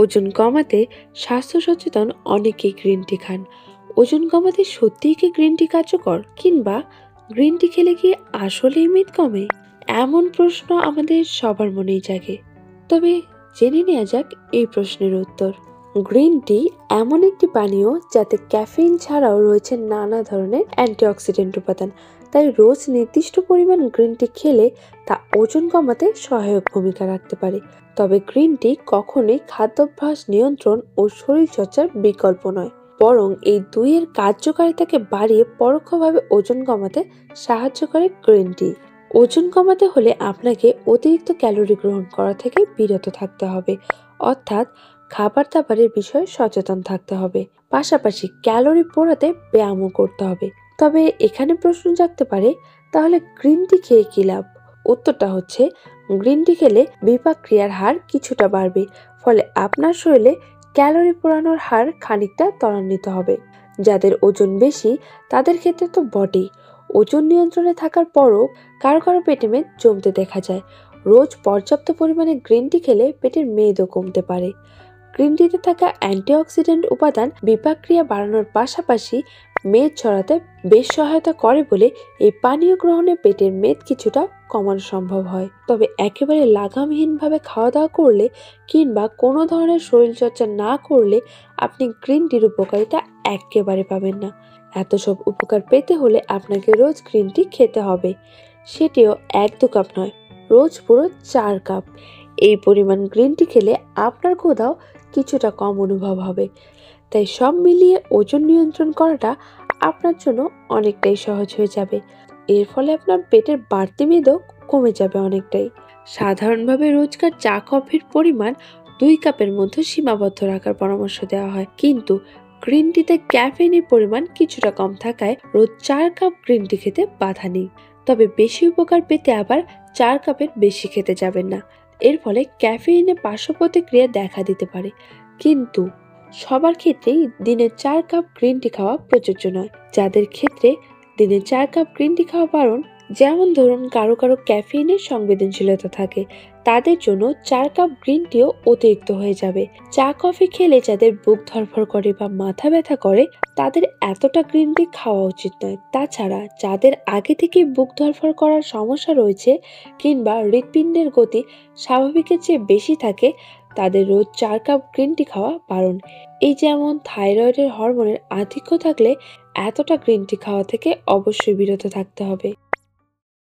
ওজন কমাতে স্বাস্থ্য সচেতন অনেকেই গ্রিন টি খান। ওজন কমাতে সত্যিই কি গ্রিন টি কার্যকর, কিংবা গ্রিন টি খেলে কি আসলেই মেদ কমে? এমন প্রশ্ন আমাদের সবার মনেই জাগে। তবে জেনে নেওয়া যাক এই প্রশ্নের উত্তর। গ্রিন টি এমন একটি পানীয় যাতে ক্যাফেইন ছাড়াও রয়েছে নানা ধরনের অ্যান্টিঅক্সিডেন্ট উপাদান। তাই রোজ নির্দিষ্ট পরিমাণ গ্রিন টি খেলে তা ওজন কমাতে সহায়ক ভূমিকা রাখতে পারে। তবে গ্রিন টি কখনোই খাদ্যাভ্যাস নিয়ন্ত্রণ ও শরীরচর্চার বিকল্প নয়, বরং এই দুইয়ের কার্যকারিতাকে বাড়িয়ে পরোক্ষভাবে ওজন কমাতে সাহায্য করে গ্রিন টি। ওজন কমাতে হলে আপনাকে অতিরিক্ত ক্যালোরি গ্রহণ করা থেকে বিরত থাকতে হবে, অর্থাৎ খাবার দাবারের বিষয়ে সচেতন থাকতে হবে। পাশাপাশি ক্যালোরি পোড়াতে ব্যায়ামও করতে হবে। তবে এখানে প্রশ্ন জাগতে পারে, তাহলে গ্রিন টি খেয়ে কি লাভ? উত্তরটা হচ্ছে, গ্রিন টি খেলে বিপাক ক্রিয়ার হার কিছুটা বাড়বে, ফলে আপনার শরীরে ক্যালোরি পোড়ানোর হার খানিকটা ত্বরান্বিত হবে। যাদের ওজন বেশি তাদের ক্ষেত্রে তো বটেই, ওজন নিয়ন্ত্রণে থাকার পরও কারো কারো পেটে মেদ জমতে দেখা যায়। রোজ পর্যাপ্ত পরিমাণে গ্রিন টি খেলে পেটের মেদও কমতে পারে। গ্রিন টিতে থাকা অ্যান্টিঅক্সিডেন্ট উপাদান বিপাক ক্রিয়া বাড়ানোর পাশাপাশি মেদ ঝরাতে বেশ সহায়তা করে বলে এই পানীয় গ্রহণে পেটের মেদ কিছুটা কমানো সম্ভব হয়। তবে একেবারে লাগামহীনভাবে খাওয়া দাওয়া করলে কিংবা কোনো ধরনের শরীরচর্চা না করলে আপনি গ্রিন টির উপকারিতা একেবারে পাবেন না। এত সব উপকার পেতে হলে আপনাকে রোজ গ্রিন টি খেতে হবে, সেটিও 1-2 কাপ নয়, রোজ পুরো 4 কাপ। এই পরিমাণ গ্রিন টি খেলে আপনার ক্ষুধাও কিছুটা কম অনুভব হবে। তাই সব মিলিয়ে ওজন নিয়ন্ত্রণ করাটা আপনার জন্য অনেকটাই সহজ হয়ে যাবে। এর ফলে আপনার পেটের বাড়তি মেদও কমে যাবে অনেকটাই। সাধারণভাবে রোজকার চা কফির পরিমাণ 2 কাপের মধ্যে সীমাবদ্ধ রাখার পরামর্শ দেওয়া হয়, কিন্তু গ্রিন টিতে ক্যাফেইনের পরিমাণ কিছুটা কম থাকায় রোজ 4 কাপ গ্রিন টি খেতে বাধা নেই। তবে বেশি উপকার পেতে আবার 4 কাপের বেশি খেতে যাবেন না। এর ফলে ক্যাফেইনের পার্শ্ব প্রতিক্রিয়া দেখা দিতে পারে। কিন্তু সবার ক্ষেত্রেই দিনে 4 কাপ গ্রিন টি খাওয়া প্রযোজ্য নয়। যাদের ক্ষেত্রে দিনে 4 কাপ গ্রিন টি খাওয়া বারণ, যেমন ধরুন কারো কারো ক্যাফেইনের সংবেদনশীলতা থাকে, তাদের জন্য 4 কাপ গ্রিন টিও অতিরিক্ত হয়ে যাবে। চা কফি খেলে যাদের বুক ধড়ফড় করে বা মাথা ব্যথা করে, তাদের এতটা গ্রিন টি খাওয়া উচিত নয়। তাছাড়া যাদের আগে থেকেই বুক ধড়ফড় করার সমস্যা রয়েছে কিংবা হৃৎপিণ্ডের গতি স্বাভাবিকের চেয়ে বেশি থাকে, তাদের রোজ 4 কাপ গ্রিন টি খাওয়া বারণ। এই যেমন থাইরয়েডের হরমোনের আধিক্য থাকলে এতটা গ্রিন টি খাওয়া থেকে অবশ্যই বিরত থাকতে হবে।